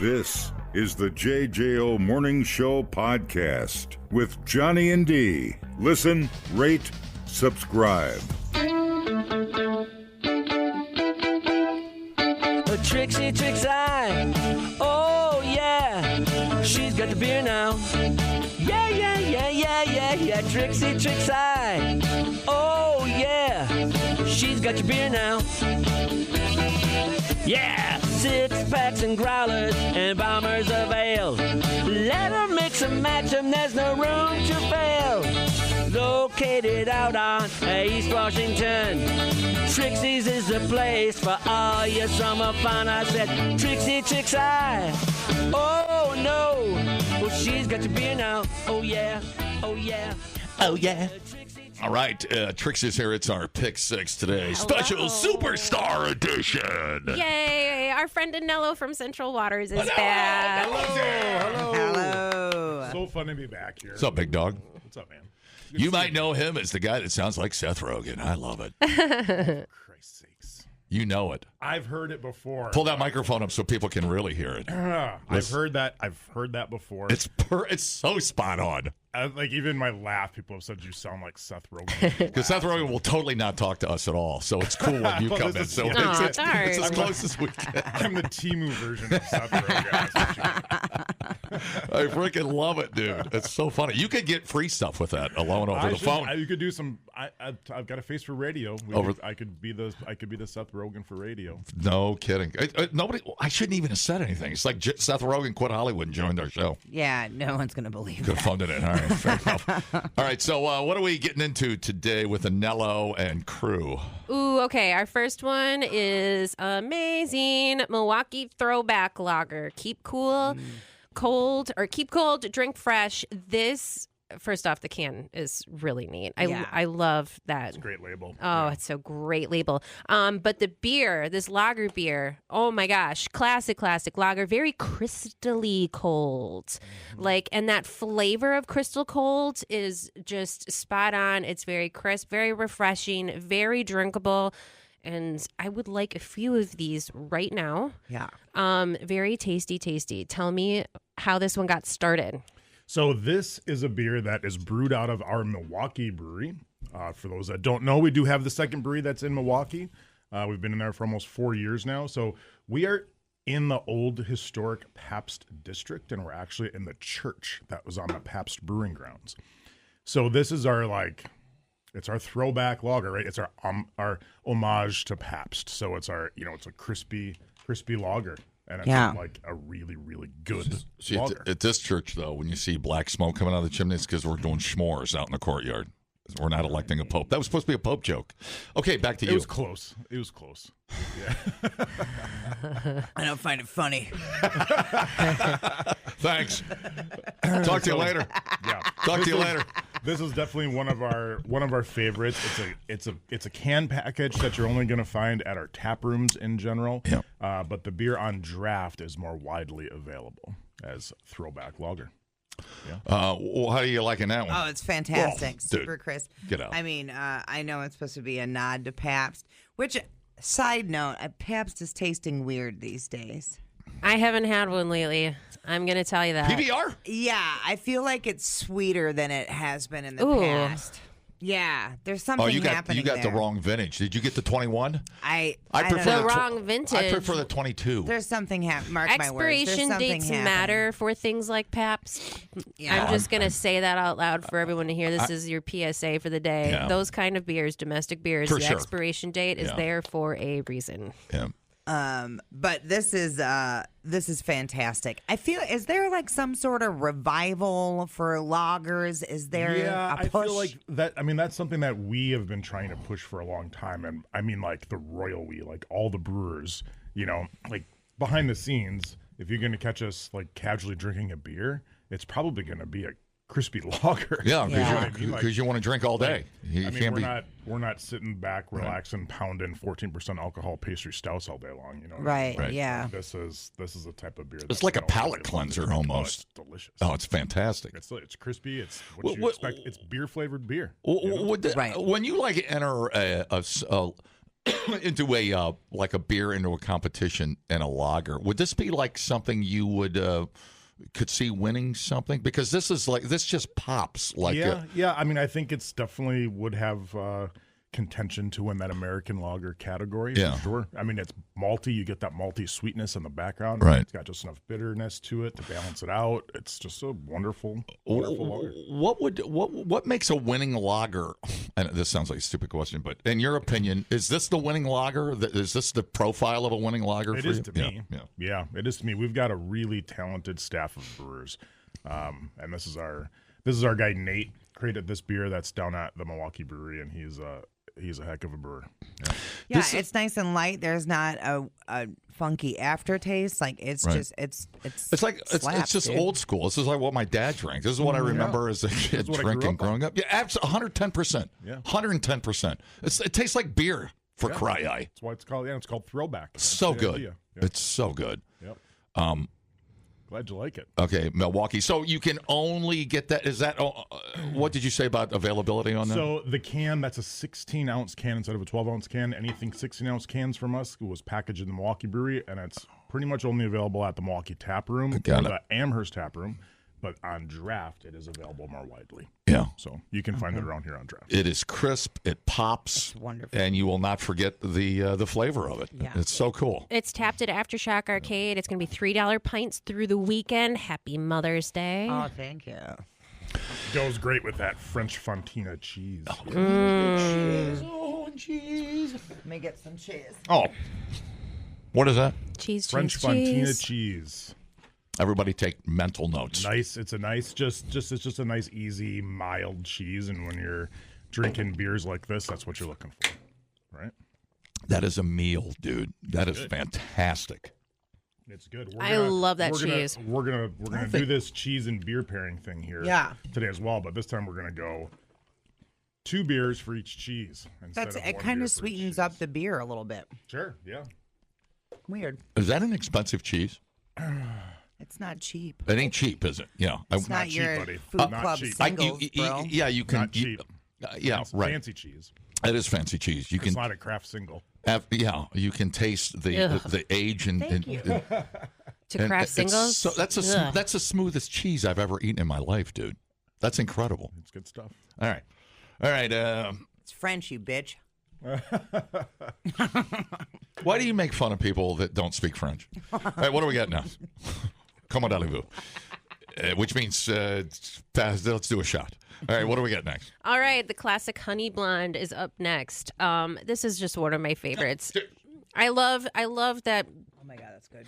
This is the JJO Morning Show podcast with Johnny and D. Listen, rate, subscribe. Trixie, Trixie, oh yeah, she's got the beer now. Yeah, Trixie, Trixie, oh yeah, she's got your beer now. Yeah, six packs and growlers and bombers of ale. Let her mix and match 'em, there's no room to fail. Located out on East Washington, Trixie's is the place for all your summer fun. I said, Trixie, Trixie, oh no, well she's got your beer now. Oh yeah, oh yeah, oh yeah. All right, Trixie's here. It's our Pick 6 today. Hello. Special Superstar Edition. Yay! Our friend Anello from Central Waters is back. Hello. So fun to be back here. What's up, big dog? What's up, man? You might know him as the guy that sounds like Seth Rogen. I love it. For Christ's sakes. You know it. I've heard it before. Pull that microphone up so people can really hear it. I've heard that before. It's so spot on. Like even my laugh, people have said you sound like Seth Rogen. Because Seth Rogen will totally not talk to us at all, so it's cool when you Well, come this in. is- So Aw, it's darn. as close as we can. I'm the Temu version of Seth Rogen. That's what I freaking love it, dude. It's so funny. You could get free stuff with that alone over the phone. You could do some. I've got a face for radio. I could be the Seth Rogen for radio. No kidding. Nobody. I shouldn't even have said anything. It's like Seth Rogen quit Hollywood and joined our show. Yeah, no one's going to believe Could have that. phoned it in. All right, fair enough. All right, so what are we getting into today with Anello and crew? Ooh, okay. Our first one is amazing Milwaukee Throwback Lager. Keep cool, keep cold, drink fresh. This, first off, the can is really neat. I love that. It's a great label. Oh, it's a great label. But the beer, this lager beer, oh my gosh, classic lager, very crystally cold. And that flavor of crystal cold is just spot on. It's very crisp, very refreshing, very drinkable. And I would like a few of these right now. Yeah. Very tasty. Tell me how this one got started. So this is a beer that is brewed out of our Milwaukee brewery. For those that don't know, we do have the second brewery that's in Milwaukee. We've been in there for almost 4 years now. So we are in the old historic Pabst district, and we're actually in the church that was on the Pabst brewing grounds. So this is it's our throwback lager, right? It's our homage to Pabst. So it's it's a crispy lager. And it's like a really, really good See, lager. at this church, though, when you see black smoke coming out of the chimneys, because we're doing s'mores out in the courtyard. We're not electing a pope. That was supposed to be a pope joke. Okay, back to you. It was close. Yeah. I don't find it funny. Thanks. Talk to you later. Yeah. Talk to you later. This is definitely one of our favorites. It's a can package that you're only going to find at our tap rooms in general. Yeah. But the beer on draft is more widely available as throwback lager. Well, how are you liking that one? Oh, it's fantastic. Whoa, Super crisp. get out. I mean, I know it's supposed to be a nod to Pabst, which, side note, Pabst is tasting weird these days. I haven't had one lately. I'm going to tell you that. PBR? Yeah, I feel like it's sweeter than it has been in the Ooh. past. Yeah, there's something happening you got there. the wrong vintage. Did you get the 21? I prefer don't know. The wrong vintage. I prefer the 22. There's something happening. Mark my words. There's Expiration something dates happening. matter for things like Pabst. Yeah. I'm just going to say that out loud for everyone to hear. This is your PSA for the day. Yeah. Those kind of beers, domestic beers, For the sure. expiration date is Yeah. there for a reason. Yeah. But this is fantastic. Is there like some sort of revival for lagers? Is there Yeah, a push? I feel like that. I mean, that's something that we have been trying to push for a long time. And I mean, like the royal we, like all the brewers, like behind the scenes, if you're going to catch us like casually drinking a beer, it's probably going to be a crispy lager. Yeah, Yeah. because you want to drink all day. You I mean, can't we're not sitting back, relaxing, pounding 14% alcohol pastry stouts all day long. You know, what I Right, mean? Right. yeah. This is a type of beer. It's that's like a gonna palate open it up. cleanser almost. Oh, it's delicious. Oh, it's fantastic. It's crispy. It's what you What- expect. It's beer flavored beer. Right. When you enter into a like a beer into a competition and a lager, would this be like something you would could see winning something? Because this just pops like yeah. I mean, I think it's definitely would have contention to win that American lager category. Yeah. For sure. I mean, it's malty. You get that malty sweetness in the background. Right. It's got just enough bitterness to it to balance it out. It's just a wonderful lager. What makes a winning lager? And this sounds like a stupid question, but in your opinion, is this the winning lager? Is this the profile of a winning lager? It for is you? to me. Yeah, it is to me. We've got a really talented staff of brewers, and this is our guy Nate created this beer that's down at the Milwaukee Brewery, and he's a heck of a brewer. Yeah, it's nice and light. There's not a funky aftertaste. Like it's Right. just it's it's just dude. old school. This is like what my dad drank. This is what I remember as a kid what I grew drinking up on. growing up. Yeah, absolutely, 110%. Yeah. 110%. It tastes like beer for cry eye. That's why it's called. Yeah, it's called Throwback. That's So the good. idea. Yeah. It's so good. Yep. Glad you like it. Okay, Milwaukee. So you can only get that. Is that what did you say about availability on that? So the can, that's a 16-ounce can instead of a 12-ounce can. Anything 16-ounce cans from us was packaged in the Milwaukee Brewery, and it's pretty much only available at the Milwaukee Tap Room Got or it. the Amherst Tap Room. But on draft, it is available more widely. Yeah. So you can find it around here on draft. It is crisp. It pops. It's wonderful. And you will not forget the flavor of it. Yeah. It's so cool. It's tapped at Aftershock Arcade. It's going to be $3 pints through the weekend. Happy Mother's Day. Oh, thank you. Goes great with that French Fontina cheese. Oh, cheese. Let me get some cheese. Oh. What is that? Cheese, French cheese, Fontina cheese. cheese. Everybody take mental notes. Nice. It's a nice, it's just a nice, easy, mild cheese. And when you're drinking beers like this, that's what you're looking for, right? That is a meal, dude. That is fantastic. It's good. I love that cheese. We're gonna do this cheese and beer pairing thing here today as well. But this time we're gonna go 2 beers for each cheese. That's Instead of it. 1 Kind beer of for each sweetens cheese. up the beer a little bit. Sure. Yeah. Weird. Is that an expensive cheese? It's not cheap. It ain't cheap, is it? Yeah. It's not cheap, your buddy. food Not club cheap. singles, bro. Yeah, you can. Not cheap. Yeah, It's right. Fancy cheese. It is fancy cheese. You It's can. not a craft single. Yeah, you can taste the age and. Thank you. To craft it's singles. So that's Ugh. that's the smoothest cheese I've ever eaten in my life, dude. That's incredible. It's good stuff. All right. It's French, you bitch. Why do you make fun of people that don't speak French? All right, what do we got now? Comment allez-vous? Which means let's do a shot. All right, what do we got next? All right, the classic honey blonde is up next. This is just one of my favorites. I love that. Oh my God, that's good.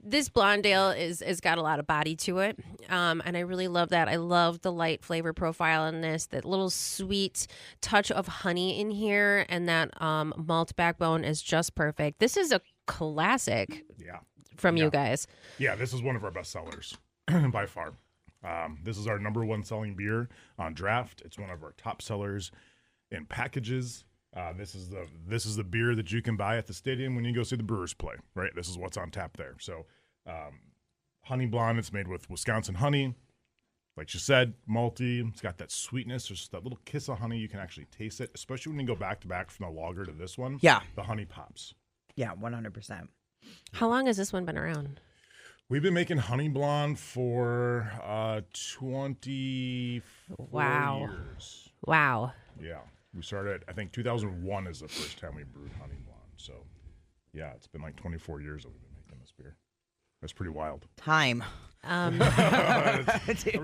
This blonde ale is got a lot of body to it, and I really love that. I love the light flavor profile in this. That little sweet touch of honey in here, and that malt backbone is just perfect. This is a classic from you guys. Yeah, this is one of our best sellers by far. This is our number 1 selling beer on draft. It's one of our top sellers in packages. This is the beer that you can buy at the stadium when you go see the Brewers play, right? This is what's on tap there. So, honey blonde, it's made with Wisconsin honey. Like you said, malty. It's got that sweetness. There's just that little kiss of honey. You can actually taste it, especially when you go back to back from the lager to this one. Yeah. The honey pops. Yeah, 100%. How long has this one been around? We've been making honey blonde for 24 years. Wow. Yeah. We started, I think 2001 is the first time we brewed honey blonde. So, yeah, it's been like 24 years that we've been making this beer. That's pretty wild. Time. Every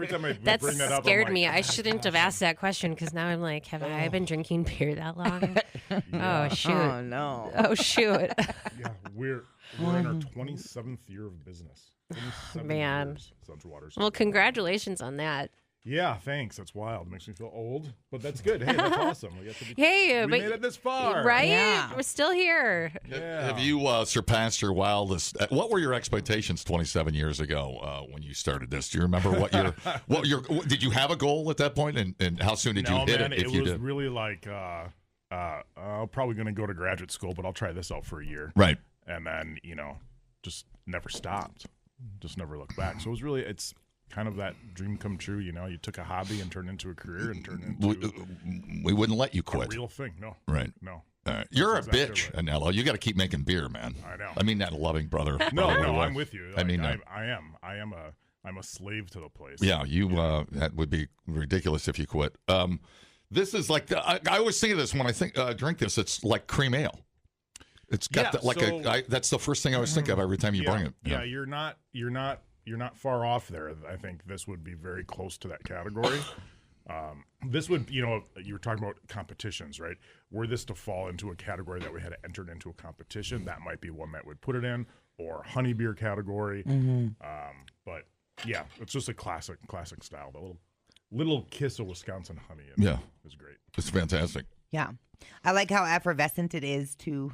time I That bring that up, scared I'm me. like, I shouldn't have asked that question because now I'm like, have I been drinking beer that long? Oh, shoot. Oh, no. Oh, shoot. yeah, we're in our 27th year of business. 27 Man. years, Central Waters. Well, congratulations on that. Yeah, thanks. That's wild. It makes me feel old, but that's good. Hey, that's awesome. We Hey, we but- made it this far. Right? Yeah. We're still here. Yeah. Have you surpassed your wildest? What were your expectations 27 years ago when you started this? Do you remember did you have a goal at that point, and how soon did you hit man, it? If you was did, really like, I'm probably going to go to graduate school, but I'll try this out for a year. right? And then, just never stopped. Just never looked back. So it's kind of that dream come true. You took a hobby and turned into a career and turned into We wouldn't let you a quit. real thing. No. Right. No. You're That's a exactly bitch, right. Anello. You got to keep making beer, man. I know. I mean that loving brother. No, brother way. I'm with you. I mean, I'm a slave to the place. yeah, that would be ridiculous if you quit. This is like I always think of this when I think drink this. It's like cream ale. It's got that's the first thing I always think of every time you bring it. Yeah, you're not far off there. I think this would be very close to that category. This would, you were talking about competitions, right? Were this to fall into a category that we had entered into a competition, that might be one that would put it in, or honey beer category. But yeah, it's just a classic style. The little kiss of Wisconsin honey. It's great. It's fantastic. Yeah. I like how effervescent it is too.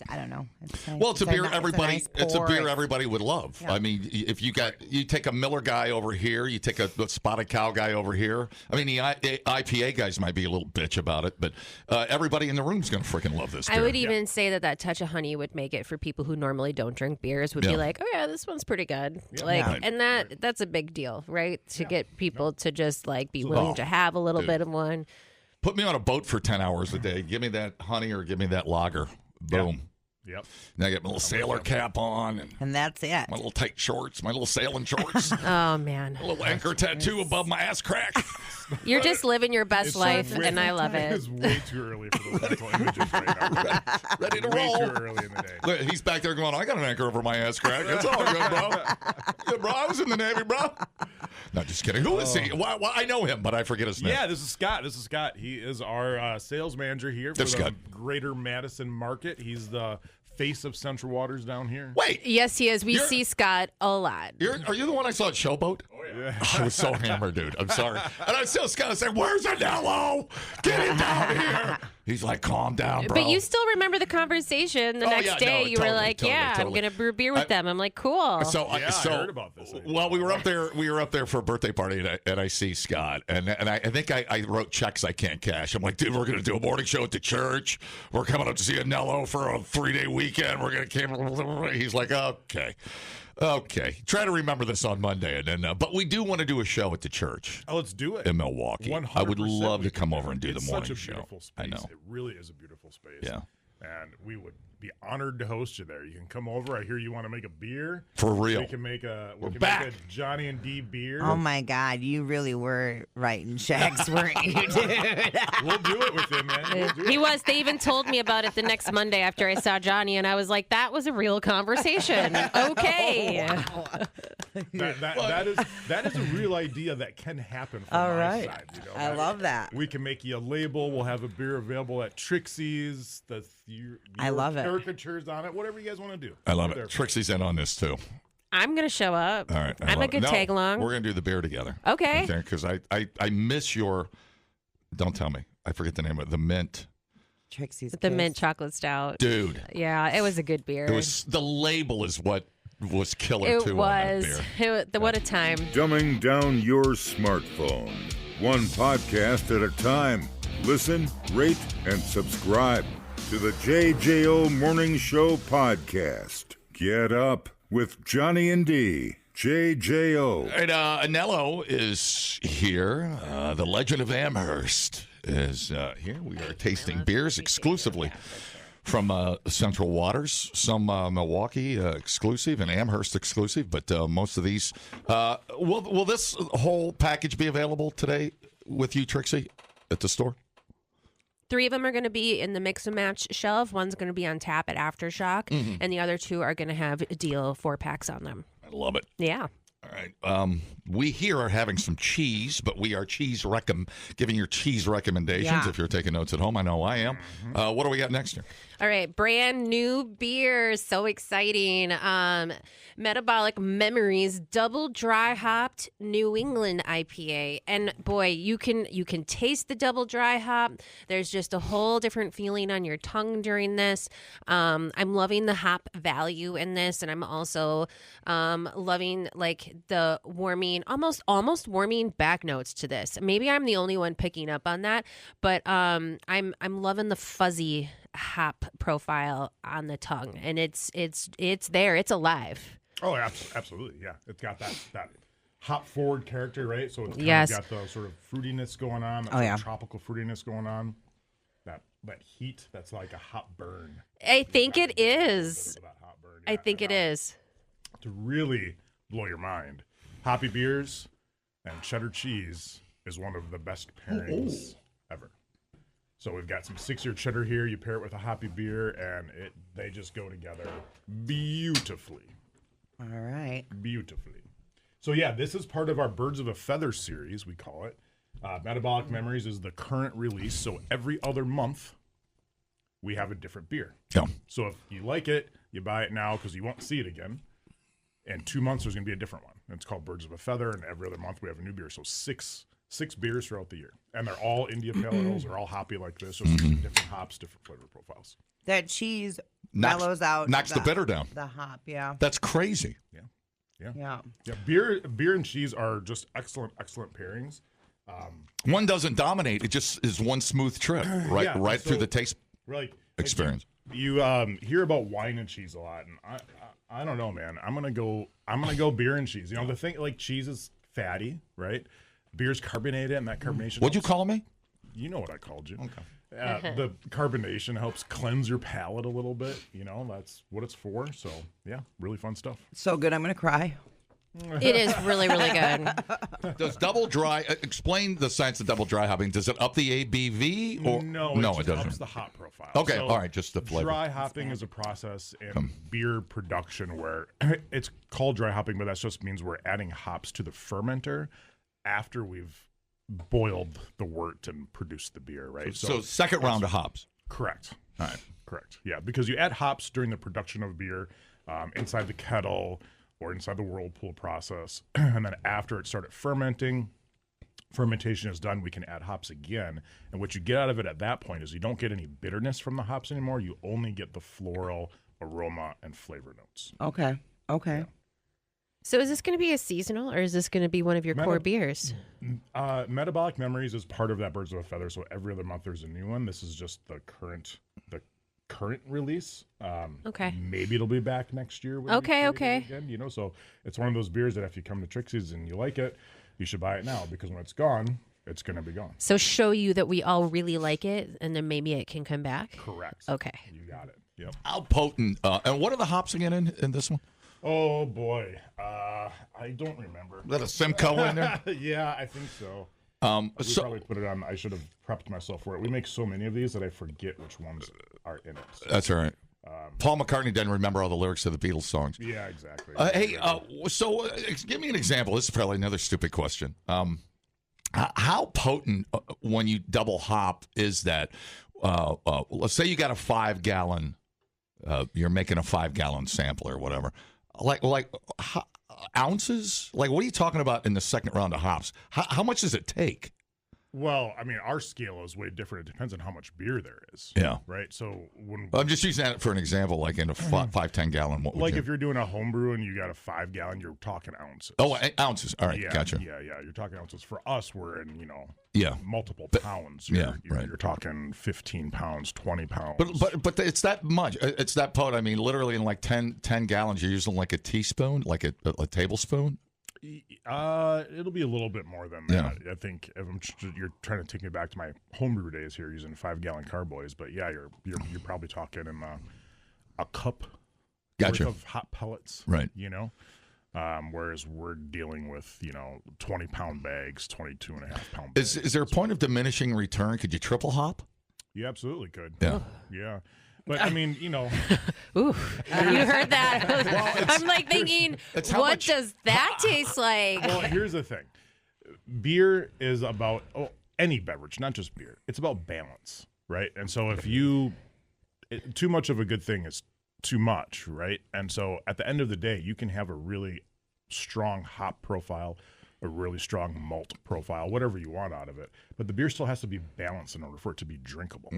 I don't know. It's nice. Well, it's a beer nice everybody would love. Yeah. I mean, if you take a Miller guy over here, you take a Spotted Cow guy over here. I mean, the IPA guys might be a little bitch about it, but everybody in the room is going to freaking love this beer. I would even say that touch of honey would make it for people who normally don't drink beers would be like, oh yeah, this one's pretty good. And that's a big deal, right? To get people to just like be willing to have a little bit of one. Put me on a boat for 10 hours a day. Give me that honey or give me that lager. Boom. Yep. Now I get my little sailor cap on and that's it. My little tight shorts, my little sailing shorts. Oh man. A little anchor tattoo above my ass crack. You're just living your best life, and I love it. It's way too early for those mental images right now. Ready to way roll. Too early in the day. Look, he's back there going, I got an anchor over my ass crack. It's all good, bro. Yeah, bro, I was in the Navy, bro. No, just kidding. Who is he? Well, I know him, but I forget his name. Yeah, this is Scott. He is our sales manager here for the Greater Madison Market. He's the face of Central Waters down here. Wait. Yes, he is. We see Scott a lot. Are you the one I saw at Showboat? Oh, yeah. I was so hammered, dude. I'm sorry. And I still Scott and said, where's Anello? Get him down here. He's like, calm down, bro. But you still remember the conversation the next day. You were like, I'm going to brew beer with them. I'm like, cool. So I heard about this. Well, we were up there for a birthday party, and I see Scott. And I think I wrote checks I can't cash. I'm like, dude, we're going to do a morning show at the church. We're coming up to see Anello for a 3-day weekend. We're going to He's like, okay. Try to remember this on Monday. And then, but we do want to do a show at the church. Oh, let's do it. In Milwaukee. 100% I would love to come over and do the morning show. show. Space. I know. It really is a beautiful space. Yeah. And we would be honored to host you there. You can come over. I hear you want to make a beer. For real. We can make a Johnny and D beer. Oh my God, you really were writing checks, weren't you, dude? We'll do it with him, man. He was. They even told me about it the next Monday after I saw Johnny, and I was like, that was a real conversation. Okay. Oh, wow. That is a real idea that can happen from All my right. side. I love that. We can make you a label. We'll have a beer available at Trixie's. I love it. Caricatures on it. Whatever you guys want to do. I love it. Trixie's in on this too. I'm going to show up. All right. I'm a good tag along. We're going to do the beer together. Okay. Because I miss your, don't tell me. I forget the name of it. The mint. Trixie's The mint chocolate stout. Dude. Yeah, it was a good beer. It was, the label is what was killer it too. Was. On that beer. What a time. Dumbing down your smartphone. One podcast at a time. Listen, rate, and subscribe to the JJO Morning Show podcast. Get up with Johnny and D. JJO. And Anello is here. The Legend of Amherst is here. We are tasting beers exclusively from Central Waters, some Milwaukee exclusive and Amherst exclusive, but most of these. Will this whole package be available today with you, Trixie, at the store? 3 of them are going to be in the mix and match shelf. One's going to be on tap at Aftershock, and the other 2 are going to have deal 4-packs on them. I love it. Yeah. All right. We here are having some cheese, but we are giving your cheese recommendations if you're taking notes at home. I know I am. What do we got next year? All right, brand new beer, so exciting. Metabolic Memories Double Dry Hopped New England IPA, and boy, you can taste the double dry hop. There's just a whole different feeling on your tongue during this. I'm loving the hop value in this, and I'm also loving like the warming, almost warming back notes to this. Maybe I'm the only one picking up on that, but I'm loving the fuzzy hop profile on the tongue, and it's there, it's alive. Oh, absolutely, yeah. It's got that hop forward character, right? So it's kind of got the sort of fruitiness going on, that sort of tropical fruitiness going on. that heat that's like a hot burn. I think it is. That hot burn, I think it is. To really blow your mind, hoppy beers and cheddar cheese is one of the best pairings ever. So we've got some 6-year cheddar here. You pair it with a hoppy beer, and they just go together beautifully. All right. Beautifully. So yeah, this is part of our Birds of a Feather series, we call it. Metabolic Memories is the current release. So every other month, we have a different beer. Yeah. So if you like it, you buy it now because you won't see it again. In 2 months, there's going to be a different one. It's called Birds of a Feather, and every other month we have a new beer. So six beers throughout the year. And they're all India Pale Ales. They're all hoppy like this. So different hops, different flavor profiles. That cheese Knocks- mellows out. knocks the bitter down. The hop, yeah. That's crazy. Yeah. Beer and cheese are just excellent pairings. One doesn't dominate. It just is one smooth trip right Yeah, through so, the taste like experience. You hear about wine and cheese a lot, and I don't know, man. I'm gonna go beer and cheese. You know, the thing, like, cheese is fatty, right? Beer's carbonated, and that carbonation. What'd you helps- call me? You know what I called you. Okay. The carbonation helps cleanse your palate a little bit. You know, that's what it's for. So yeah, really fun stuff. So good, I'm going to cry. It is really, really good. Does double dry explain the science of double dry hopping? Does it up the ABV or No, it just doesn't? ups the hop profile. Okay, So all right, just the flavor. Dry hopping is a process in beer production where it's called dry hopping, but that just means we're adding hops to the fermenter after we've boiled the wort and produced the beer, right? So second round of hops. Correct. All right. Correct. Yeah, because you add hops during the production of beer inside the kettle or inside the whirlpool process, and then after it started fermentation is done, we can add hops again. And what you get out of it at that point is you don't get any bitterness from the hops anymore. You only get the floral aroma and flavor notes. Okay. So is this going to be a seasonal, or is this going to be one of your core beers? Metabolic Memories is part of that Birds of a Feather, so every other month there's a new one. This is just the current release. Okay. Maybe it'll be back next year. Okay. Again, you know, so it's one of those beers that if you come to Trixie's and you like it, you should buy it now, because when it's gone, it's going to be gone. So show you that we all really like it, and then maybe it can come back? Correct. Okay. You got it. Yep. How potent. And what are the hops again in this one? Oh, boy. I don't remember. Is that a Simcoe in there? Yeah, I think so. We probably put it on. I should have prepped myself for it. We make so many of these that I forget which ones are in it. So, That's all right. Paul McCartney didn't remember all the lyrics to the Beatles songs. yeah, exactly. So give me an example. This is probably another stupid question. How potent, when you double hop, is that? Let's say you got a 5-gallon, you're making a 5-gallon sample or whatever. Like ounces? Like, what are you talking about in the second round of hops? How much does it take? Well, I mean, our scale is way different. It depends on how much beer there is. Yeah. Right? So when I'm just using that for an example, like in a 5-10 gallon. What would like you? if you're doing a homebrew and you got a 5-gallon, you're talking ounces. Oh, ounces. All right, yeah, gotcha. Yeah. You're talking ounces. For us, we're in, Yeah. multiple pounds. Right. You're talking 15 pounds, 20 pounds. But it's that much. It's that potent. I mean, literally in like 10 gallons, you're using like a teaspoon, like a tablespoon. It'll be a little bit more than that. I think you're trying to take me back to my homebrew days here using 5-gallon carboys, but yeah, you're probably talking in a cup Gotcha. worth of hot pellets, Right. Whereas we're dealing with 20-pound bags, 22.5-pound bags. Is there a point of diminishing return? Could you triple hop? You absolutely could. Yeah. But I mean, Ooh, you heard that? I'm like thinking, how what much- does that taste like? well, here's the thing. Beer is about any beverage, not just beer. It's about balance, right? And so if too much of a good thing is too much, right? And so at the end of the day, you can have a really strong hop profile, a really strong malt profile, whatever you want out of it. But the beer still has to be balanced in order for it to be drinkable,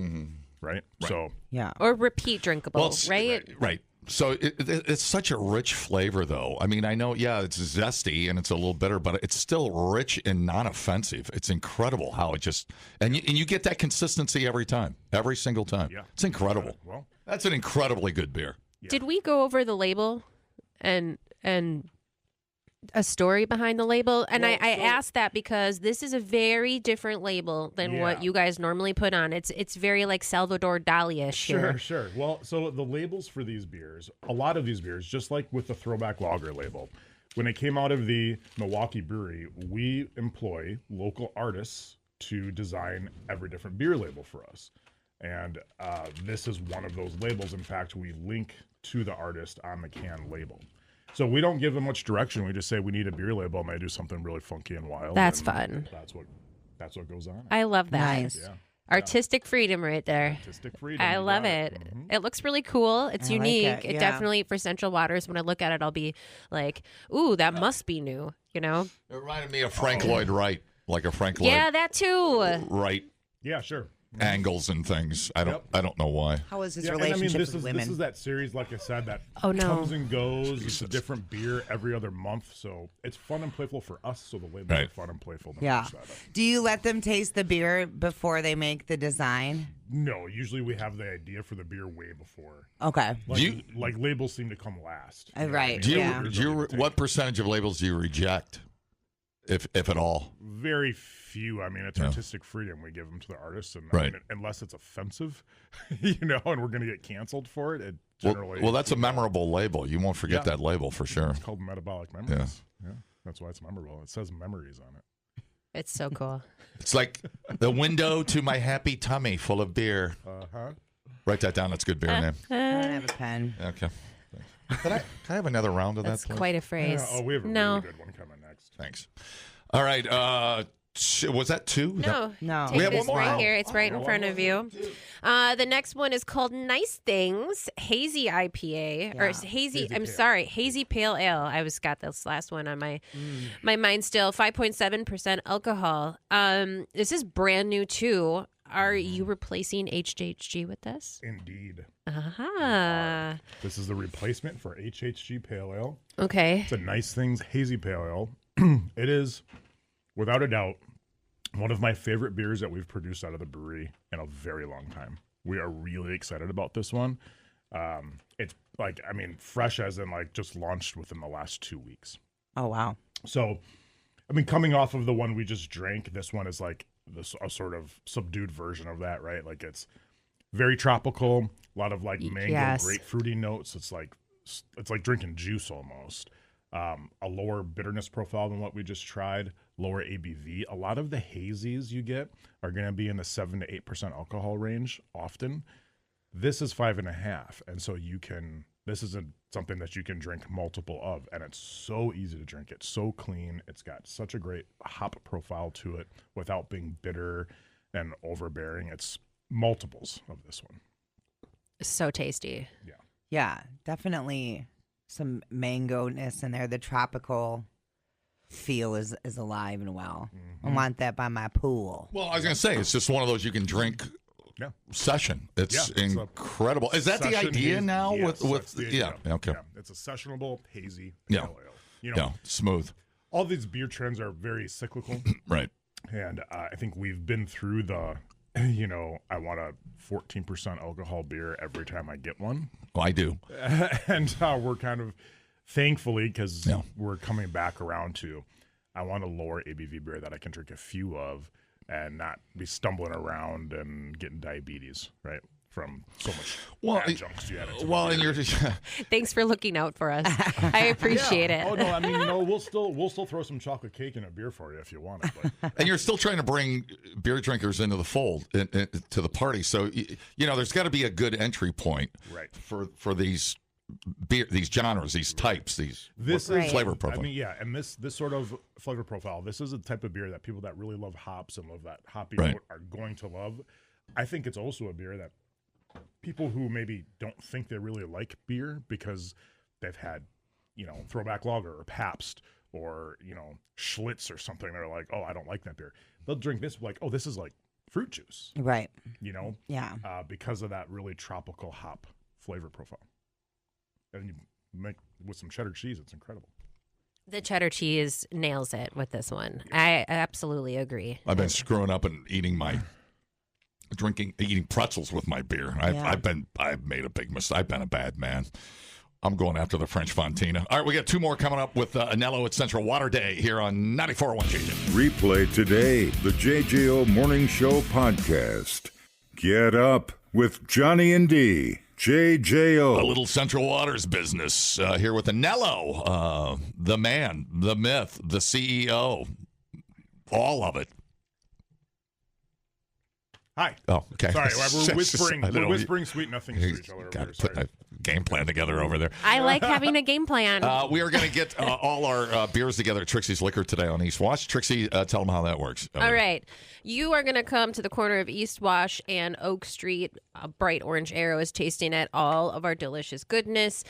right? So Yeah. Or repeat drinkable, right? Right. So it's such a rich flavor, though. I mean, I know, it's zesty and it's a little bitter, but it's still rich and non-offensive. It's incredible how it just and you get that consistency every single time. Yeah. It's incredible. well, That's an incredibly good beer. Did we go over the label and a story behind the label? And Well, I so- asked that because this is a very different label than what Yeah. you guys normally put on. It's very like Salvador Dali-ish here. Sure. Well, so the labels for these beers, a lot of these beers, just like with the Throwback Lager label, when it came out of the Milwaukee brewery, we employ local artists to design every different beer label for us. And this is one of those labels. In fact, we link to the artist on the can label. So we don't give them much direction. We just say we need a beer label, and they do something really funky and wild. That's and fun. That's what goes on. I love that. Nice. Yeah. Artistic freedom right there. Artistic freedom. I you love got it. Mhm. It looks really cool. It's I like unique. it, yeah. Definitely for Central Waters. When I look at it, I'll be like, "Ooh, that must be new." You know? It reminded me of Frank Lloyd Wright, like a Frank Lloyd Yeah, that too. Wright Yeah, sure. angles and things. I don't know why. How is his Yeah, and I mean, relationship this with is women? that series, like I said, that Oh, no. comes and goes. It's a different beer every other month, so it's fun and playful for us. So the labels Right. are fun and playful. To Yeah. match that up. Do you let them taste the beer before they make the design? No, usually we have the idea for the beer way before. Okay. Like, like labels seem to come last. You know what I Right, mean? Do you, Yeah. do you what percentage of labels do you reject, if at all? Very few. I mean, it's Yeah. artistic freedom. We give them to the artists, and Right. I mean, unless it's offensive, and we're going to get canceled for it. It Well, generally well, that's a memorable label. You won't forget Yeah. that label for sure. It's called Metabolic Memories. Yeah, that's why it's memorable. It says memories on it. It's so cool. It's like the window to my happy tummy full of beer. Uh-huh. Write that down. That's a good beer name. I don't have a pen. Okay. Can I have another round of That's that, please? quite a phrase. Yeah, we have a no. really good one coming next. Thanks. All right. Was that two? No. No. Take We have this one more. right Oh. here. It's right in front of you. The next one is called Nice Things Hazy IPA or Yeah. hazy. Hazy I'm Pale. sorry, Hazy Pale Ale. I was got this last one on my mind still. 5.7% alcohol. This is brand new too. Are you replacing HHG with this? Indeed. Aha. This is the replacement for HHG Pale Ale. Okay. It's a Nice Things Hazy Pale Ale. It is, without a doubt, one of my favorite beers that we've produced out of the brewery in a very long time. We are really excited about this one. It's like, I mean, fresh as in like just launched within the last 2 weeks. Oh, wow. So, I mean, coming off of the one we just drank, this one is like a sort of subdued version of that, right? Like it's very tropical, a lot of like mango, Yes. grapefruity notes. It's like drinking juice almost. A lower bitterness profile than what we just tried, lower ABV. A lot of the hazies you get are going to be in the 7 to 8% alcohol range often. This is 5.5%, and so this isn't something that you can drink multiple of, and it's so easy to drink. It's so clean. It's got such a great hop profile to it without being bitter and overbearing. It's multiples of this one. So tasty. Yeah, definitely some mango-ness in there. The tropical feel is alive and well. I want that by my pool. Well, I was going to say, it's just one of those you can drink Yeah. session. It's Yeah, it's a incredible. Is that the Session idea hazy- now? yes, with that's the idea. Yeah, okay. Yeah, it's a sessionable, hazy Yeah. pale ale. You know, Yeah, smooth. all these beer trends are very cyclical. Right. And I think we've been through the, I want a 14% alcohol beer every time I get one. Well, I do. And we're kind of, thankfully, because Yeah. we're coming back around to, I want a lower ABV beer that I can drink a few of and not be stumbling around and getting diabetes, right? From so much adjuncts you added to Well, the and beer. you're Thanks for looking out for us. I appreciate it. Oh no, I mean, we'll still throw some chocolate cake in a beer for you if you want it. But and you're still trying to bring beer drinkers into the fold, to the party. So there's got to be a good entry point, Right. for these beer, these genres, these types, these this Right. is flavor profile. I mean, yeah, and this sort of flavor profile. This is a type of beer that people that really love hops and love that hoppy Right. note are going to love. I think it's also a beer that people who maybe don't think they really like beer because they've had, Throwback Lager or Pabst or Schlitz or something. They're like, oh, I don't like that beer. They'll drink this like, oh, this is like fruit juice, Right. Yeah. because of that really tropical hop flavor profile. And you make with some cheddar cheese, it's incredible. The cheddar cheese nails it with this one. I absolutely agree. I've been screwing up and eating pretzels with my beer. Yeah. I've made a big mistake. I've been a bad man. I'm going after the French Fontina. All right, we got 2 more coming up with Anello at Central Water Day here on 94.1 JJ. Replay today the JJO Morning Show podcast. Get up with Johnny and D. JJO. A little Central Waters business here with Anello, the man, the myth, the CEO, all of it. Hi. Oh, okay. Sorry, we're whispering. I don't We're know. whispering sweet nothings to each other. Got Over to put here. a game plan together over there. I like having a game plan. We are going to get all our beers together at Trixie's Liquor today on East Wash. Trixie, tell them how that works. All right. You are going to come to the corner of East Wash and Oak Street. A bright orange arrow is tasting at all of our delicious goodness.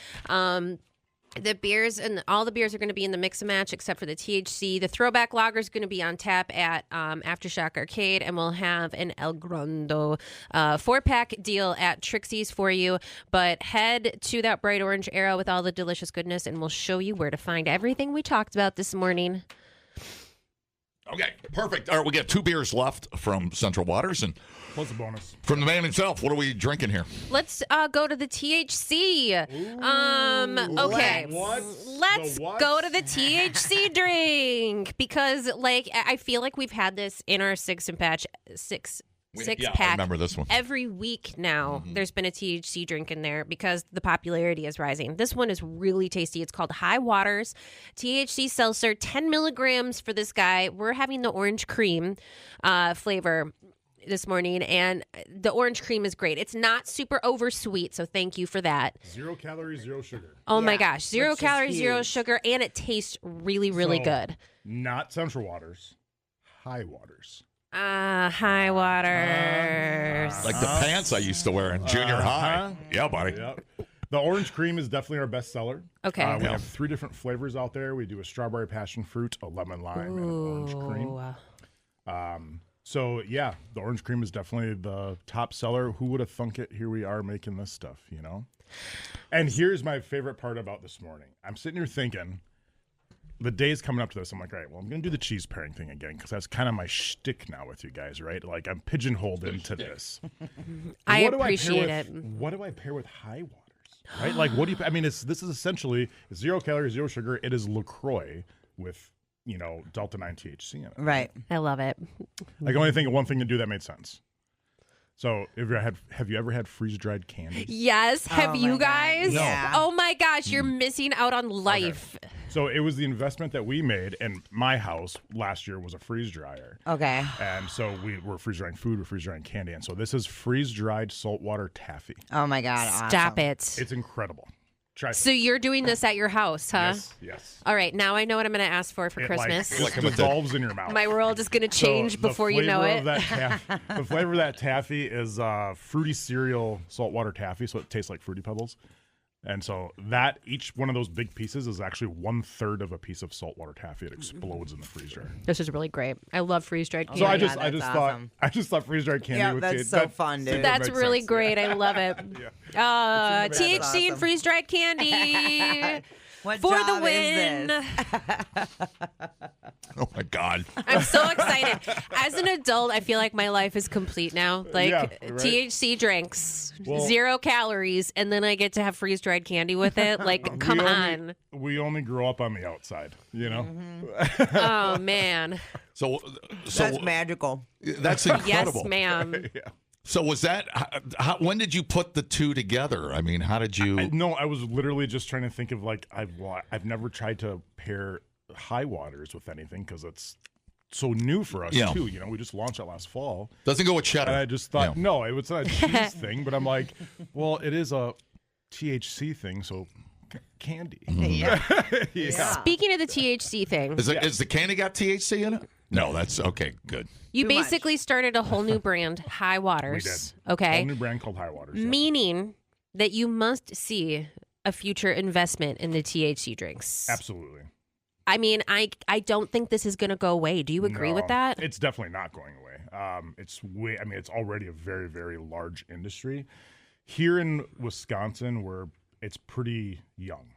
The beers and all the beers are going to be in the mix and match except for the THC. The throwback lager is going to be on tap at Aftershock Arcade, and we'll have an El Grande 4-pack deal at Trixie's for you. But head to that bright orange arrow with all the delicious goodness, and we'll show you where to find everything we talked about this morning. Okay, perfect. All right, we got 2 beers left from Central Waters, and Plus a bonus. from the man himself, what are we drinking here? Let's go to the THC. Okay. What? Let's The what? go to the THC drink because, like, I feel like we've had this in our six pack I remember this one. every week now. There's been a THC drink in there because the popularity is rising. This one is really tasty. It's called High Waters THC Seltzer, 10 milligrams for this guy. We're having the orange cream flavor this morning, and the orange cream is great. It's not super oversweet, so thank you for that. 0 calories, 0 sugar. Oh my Yeah, gosh, 0 which is calories, 0 huge. sugar, and it tastes really, really So, good. Not Central Waters, High Waters. High waters. Like the pants I used to wear in junior high. Yeah, buddy. Yep. The orange cream is definitely our best seller. Okay. We have 3 different flavors out there. We do a strawberry passion fruit, a lemon lime, and an orange cream. So yeah, the orange cream is definitely the top seller. Who would have thunk it? Here we are making this stuff, you know? And here's my favorite part about this morning. I'm sitting here thinking, the day's coming up to this. I'm like, all right, well, I'm going to do the cheese pairing thing again because that's kind of my shtick now with you guys, right? Like I'm pigeonholed into this. I What do appreciate pair it. with, What do I pair with High Waters? Right? Like, what do you? I mean, this is essentially 0 calories, 0 sugar. It is LaCroix with Delta 9 THC in it. Right. I love it. I can only think of one thing to do that made sense. So, have you ever had freeze dried candy? Yes. Have Oh you my God. guys? Yeah. Oh my gosh, you're missing out on life. So it was the investment that we made, and my house last year was a freeze dryer. Okay. And so we were freeze drying food, we're freeze drying candy, and so this is freeze dried saltwater taffy. Oh my God. Stop awesome. it. It's incredible. Try So you're doing this at your house, huh? Yes. All right, now I know what I'm going to ask for It Christmas. like dissolves in your mouth. My world is going to change So the before you know flavor it. of that the flavor of that taffy is fruity cereal saltwater taffy, so it tastes like Fruity Pebbles. And so that each one of those big pieces is actually 1/3 of a piece of saltwater taffy. It explodes in the freeze dryer. This is really great. I love freeze-dried candy. So my I just God, I that's just awesome. thought freeze dried candy Yeah, would that's so fun, dude. That's makes really sense. great. I love it. That's THC awesome. and freeze-dried candy What for the job is win. this? Oh, my God. I'm so excited. As an adult, I feel like my life is complete now. Like Yeah, right. THC drinks, Well- 0 calories, and then I get to have freeze-dried candy with it. Like, come on. We only grew up on the outside, you know? Mm-hmm. Oh, man. So That's magical. that's Yes, incredible. ma'am. So was that, when did you put the 2 together? I mean, how did you? No, I was literally just trying to think of like I've never tried to pair High Waters with anything because it's so new for us Yeah. too. You know, we just launched it last fall, Doesn't go with cheddar. and I just thought, Yeah. no, it was not a cheese thing. But I'm like, well, it is a THC thing, so candy. Yeah. Yeah. Speaking of the THC thing, Is the candy got THC in it? No, that's okay. Good. you Too much. basically started a whole new brand, High Waters. We did. Okay. Whole new brand called High Waters. yeah. Meaning that you must see a future investment in the THC drinks. Absolutely. I mean, I don't think this is going to go away. Do you agree with No, that? It's definitely not going away. It's way. I mean, it's already a very, very large industry. Here in Wisconsin, it's pretty young.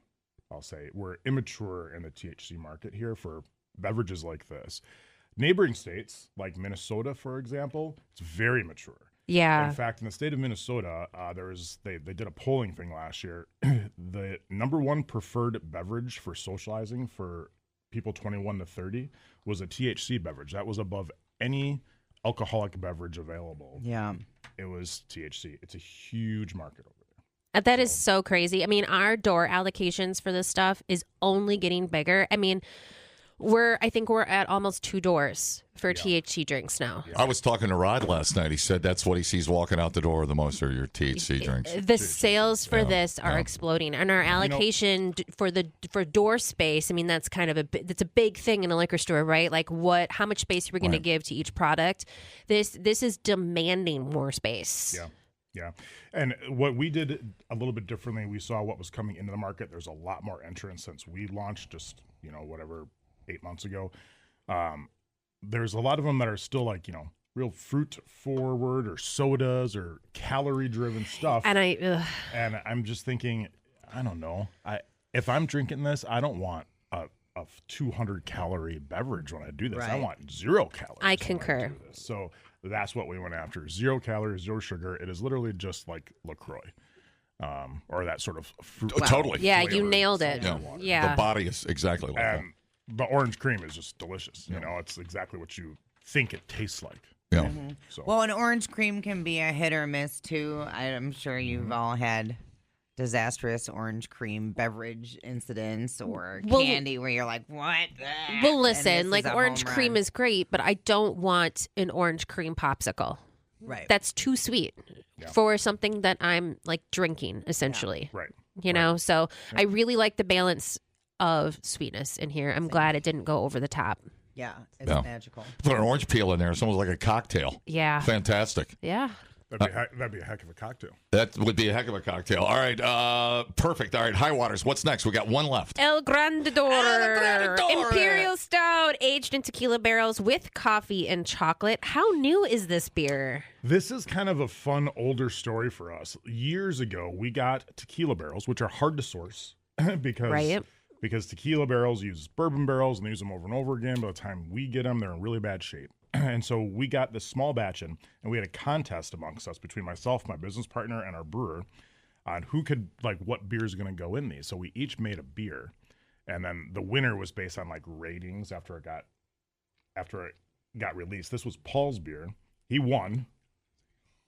I'll say we're immature in the THC market here for beverages like this. Neighboring states like Minnesota, for example, it's very mature. Yeah. In fact, in the state of Minnesota, they did a polling thing last year. The number one preferred beverage for socializing for people 21 to 30 was a THC beverage. That was above any alcoholic beverage available. Yeah. It was THC. It's a huge market over there. That is so crazy. I mean, our door allocations for this stuff is only getting bigger. I mean, I think we're at almost 2 doors for THC drinks now. I was talking to Rod last night. He said that's what he sees walking out the door the most are your THC drinks. The sales for this are exploding, and our allocation for door space. I mean, that's kind of that's a big thing in a liquor store, right? Like how much space we're going to give to each product. This is demanding more space. Yeah. Yeah. And what we did a little bit differently, we saw what was coming into the market. There's a lot more entrants since we launched just, 8 months ago. There's a lot of them that are still like, real fruit forward or sodas or calorie driven stuff. And I'm just thinking, I don't know. If I'm drinking this, I don't want a 200 calorie beverage when I do this. Right. I want 0 calories. I when concur. do this. So that's what we went after. 0 calories, 0 sugar. It is literally just like LaCroix. Or that sort of fruit. Totally. yeah, flavor. you nailed it. Yeah. The body is exactly like that. And the orange cream is just delicious. It's exactly what you think it tastes like. Yeah. So Well, an orange cream can be a hit or miss too. I'm sure you've all had disastrous orange cream beverage incidents or candy where you're like, what? Well, And listen, this like is a orange home cream run. is great, but I don't want an orange cream popsicle. Right. That's too sweet for something that I'm like drinking, essentially. right. So I really like the balance of sweetness in here. I'm glad it didn't go over the top. Yeah, it's magical. Put an orange peel in there. It's almost like a cocktail. Yeah. Fantastic. Yeah. That'd be a heck of a cocktail. That would be a heck of a cocktail. All right. Perfect. All right. High waters. What's next? We got one left. El Grandador. Grandador. Imperial Stout, aged in tequila barrels with coffee and chocolate. How new is this beer? This is kind of a fun older story for us. Years ago, we got tequila barrels, which are hard to source because tequila barrels use bourbon barrels and they use them over and over again. By the time we get them, they're in really bad shape. And so we got this small batch in, and we had a contest amongst us between myself, my business partner, and our brewer on who could, what beer is going to go in these. So we each made a beer, and then the winner was based on, ratings after it got released. This was Paul's beer. He won.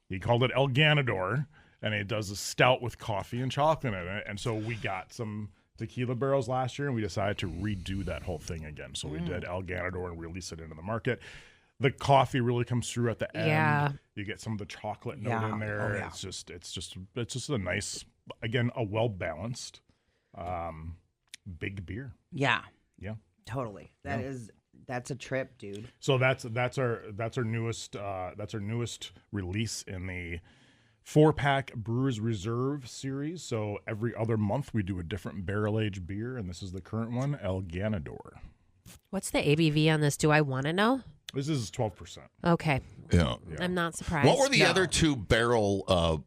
He called it El Ganador, and it does a stout with coffee and chocolate in it. And so we got some tequila barrels last year, and we decided to redo that whole thing again. So we did El Ganador and release it into the market. The coffee really comes through at the end. Yeah. You get some of the chocolate note in there. It's just a nice, again, a well balanced, big beer. Yeah. Yeah. Totally. That's a trip, dude. So that's our newest release in the 4-pack Brewers Reserve series. So every other month we do a different barrel aged beer, and this is the current one, El Ganador. What's the ABV on this? Do I want to know? This is 12%. Okay. Yeah. I'm not surprised. What were the other 2 barrel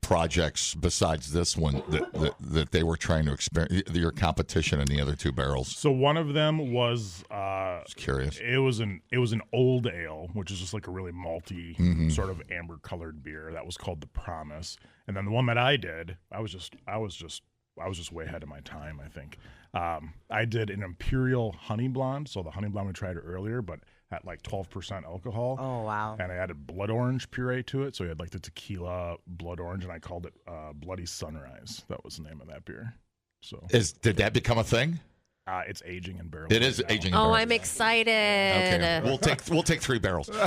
projects besides this one that they were trying to experiment? Your competition in the other 2 barrels. So one of them was Just curious. It was an old ale, which is just like a really malty sort of amber colored beer that was called the Promise. And then the one that I did, I was just way ahead of my time, I think. I did an Imperial Honey Blonde, so the Honey Blonde we tried earlier, but at 12% alcohol. Oh, wow. And I added blood orange puree to it, so you had the tequila blood orange, and I called it Bloody Sunrise. That was the name of that beer. So Did that become a thing? it's aging in barrels. It is aging in Oh, barrels. I'm excited. Okay. We'll take 3 barrels. Yay.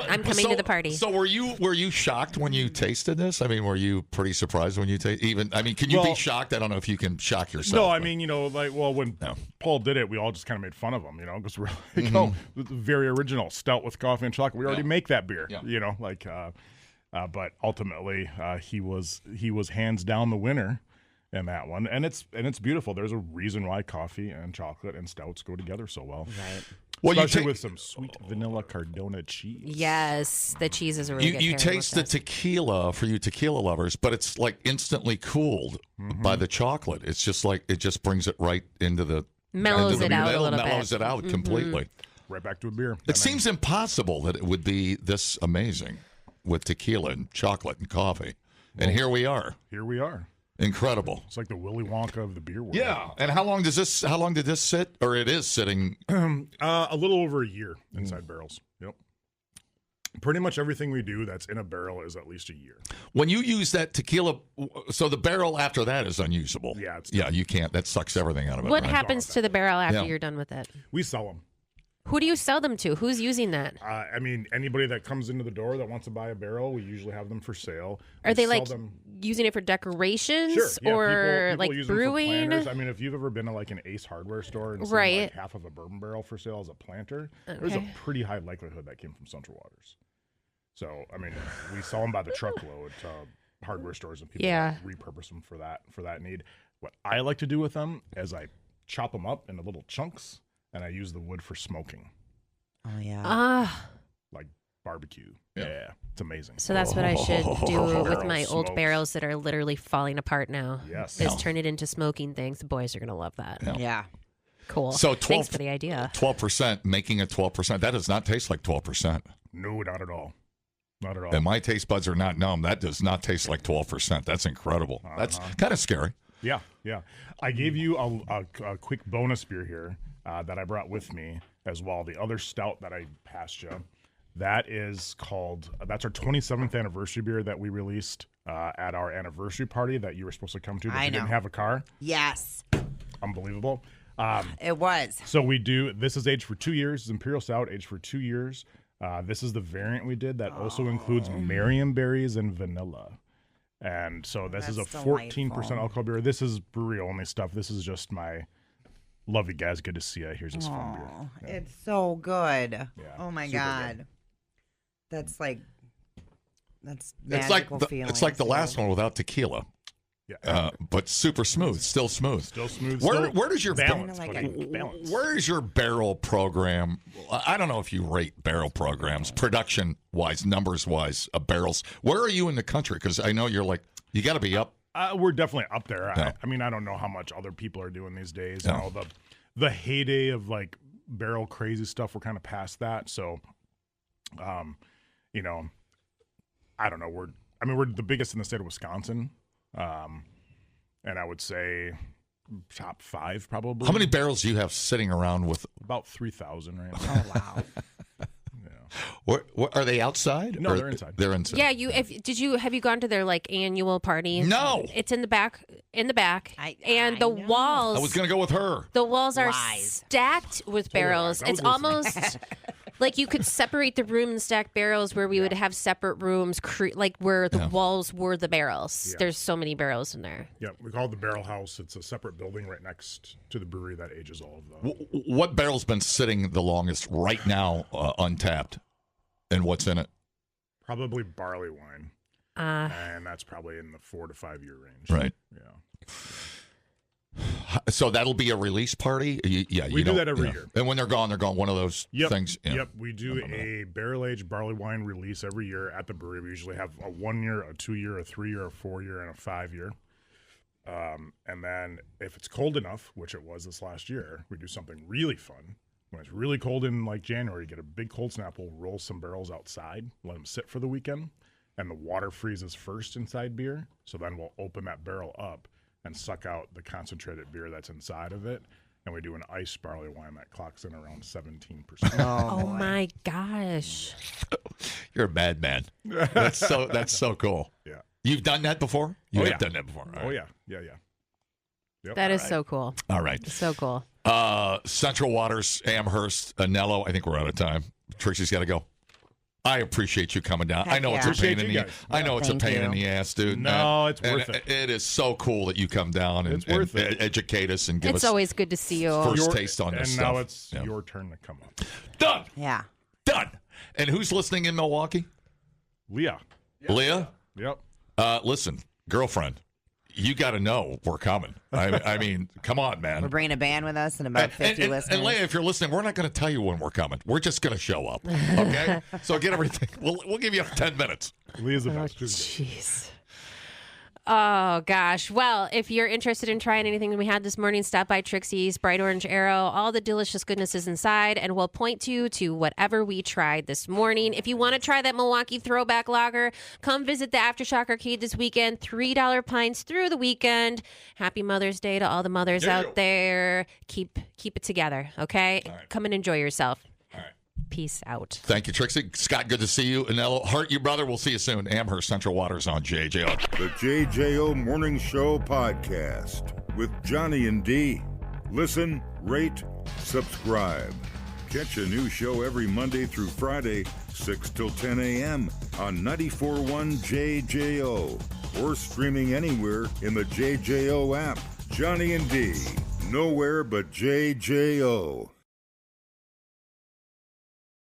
I'm coming to the party. So were you shocked when you tasted this? I mean, were you pretty surprised when you can you be shocked? I don't know if you can shock yourself. No, I mean, when Paul did it, we all just kind of made fun of him, because we're like, oh, very original stout with coffee and chocolate. We already make that beer, but ultimately he was hands down the winner in that one, and it's beautiful. There's a reason why coffee and chocolate and stouts go together so well. Right. Well, especially with some sweet vanilla Cardona cheese. Yes, the cheese is a really good You pairing taste with the this. tequila for you tequila lovers, but it's instantly cooled by the chocolate. It's just it just brings it right into the Mellows into it the out a middle, little bit. mellows it out completely. right back to a beer. It seems impossible that it would be this amazing with tequila and chocolate and coffee. And here we are. Here we are. Incredible. It's like the Willy Wonka of the beer world. Yeah. And how long did this sit? Or it is sitting? A little over a year inside barrels. Yep. Pretty much everything we do that's in a barrel is at least a year. When you use that tequila, so the barrel after that is unusable. Yeah, you can't. That sucks everything out of it. What right? happens to the barrel after Yeah. you're done with it? We sell them. Who do you sell them to? Who's using that? I mean, anybody that comes into the door that wants to buy a barrel, we usually have them for sale. Are We they sell like them. using it for decorations Sure, yeah, or people like use them for brewing? planters. I mean, if you've ever been to like an Ace Hardware store and seen Right. like half of a bourbon barrel for sale as a planter, there's a Okay. pretty high likelihood that came from Central Waters. So, I mean, we sell them by the truckload to hardware stores and people Yeah. that repurpose them for that need. What I like to do with them is I chop them up into little chunks and I use the wood for smoking, Oh yeah. like barbecue. Yeah. Yeah, it's amazing. So that's what I should do with my Barrel old smoked. barrels that are literally falling apart now. Yes. Is turn it into smoking things. The boys are going to love that. Yeah. Yeah. Cool. So Thanks for the idea. 12%, making it 12%. That does not taste like 12%. No, not at all. Not at all. And my taste buds are not numb. That does not taste like 12%. That's incredible. That's kind of scary. Yeah, yeah. I gave you a quick bonus beer here that I brought with me as well. The other stout that I passed you, that is called, that's our 27th anniversary beer that we released at our anniversary party that you were supposed to come to, but I you didn't know. have a car. Yes. Unbelievable. It was. So we do, this is aged for 2 years. It's Imperial Stout, aged for 2 years. This is the variant we did that also includes Marion berries and vanilla. And so this is a That's 14% delightful. alcohol beer. This is brewery only stuff. This is just my love you guys. Good to see you. Here's this fun beer. Oh, Yeah. it's so good. Oh my super god. good. That's like that's It's like magical the, feeling. it's like the last one without tequila, Yeah. but super smooth, still smooth. Still smooth. Where- still where does your balance? Kinda buddy, like balance. Where is your barrel program? I don't know if you rate barrel programs, production wise, numbers wise, of barrels. Where are you in the country? Because I know you're like, you got to be up. We're definitely up there. Yeah. I mean, I don't know how much other people are doing these days. Yeah. You know, the heyday of like barrel crazy stuff, we're kind of past that. So, you know, I don't know. We're the biggest in the state of Wisconsin. And I would say top 5 probably. How many barrels do you have sitting around with? About 3,000 right now. Oh wow. Where, are they outside? No, Or- they're inside. They're inside. Yeah, have you gone to their like annual party? No. It's in the back. And I the know. walls. I was going to go with her. The walls are Lies. stacked with barrels. lies. I was It's almost like you could separate the room and stack barrels where we would have separate rooms, like where the walls were the barrels. Yeah. There's so many barrels in there. Yeah, we call it the Barrel House. It's a separate building right next to the brewery that ages all of them. What barrel's been sitting the longest right now, untapped, and what's in it? Probably barley wine. And that's probably in the 4 to 5 year range. Right. Yeah. So that'll be a release party. We do that every year. And when they're gone. One of those Yep. things. Yeah. Yep. We do a barrel aged barley wine release every year at the brewery. We usually have a 1 year, a 2 year, a 3 year, a 4 year, and a 5 year. And then if it's cold enough, which it was this last year, we do something really fun. When it's really cold in like January, you get a big cold snap. We'll roll some barrels outside, let them sit for the weekend, and the water freezes first inside beer. So then we'll open that barrel up and suck out the concentrated beer that's inside of it. And we do an iced barley wine that clocks in around 17%. Oh my gosh. You're a bad man. That's so cool. Yeah. You've done that before? You Oh, have yeah. done that before. All Oh, right. yeah. Yeah, yeah. Yep. That is so cool. All right. So cool. Central Waters, Amherst, Anello. I think we're out of time. Trixie's got to go. I appreciate you coming down. Heck I know it's yeah. a pain Appreciate in you the guys. I know it's Thank a pain you. in the ass, dude. No, it's And worth it. It is so cool that you come down and, It's worth and it. educate us and give It's us always good to see you. first taste on this and stuff. now it's Yeah. your turn to come up. Done. Yeah. Done. And who's listening in Milwaukee? Leah. Leah? Yep. Listen, girlfriend, you got to know we're coming. I mean, come on, man. We're bringing a band with us and about 50 listeners. And Leah, if you're listening, we're not going to tell you when we're coming. We're just going to show up. Okay? So get everything. We'll give you 10 minutes. Leah's the Oh, best. She's good. jeez. Oh, gosh. Well, if you're interested in trying anything we had this morning, stop by Trixie's Bright Orange Arrow. All the delicious goodness is inside, and we'll point you to whatever we tried this morning. If you want to try that Milwaukee Throwback Lager, come visit the Aftershock Arcade this weekend. $3 pints through the weekend. Happy Mother's Day to all the mothers out there. Keep it together, okay? Right. Come and enjoy yourself. All right. Peace out. Thank you, Trixie. Scott, good to see you. Anello, heart you, brother. We'll see you soon. Amherst Central Waters on JJO. The JJO Morning Show podcast with Johnny and D. Listen, rate, subscribe. Catch a new show every Monday through Friday, 6 till 10 a.m. on 94.1 JJO or streaming anywhere in the JJO app. Johnny and D. Nowhere but JJO.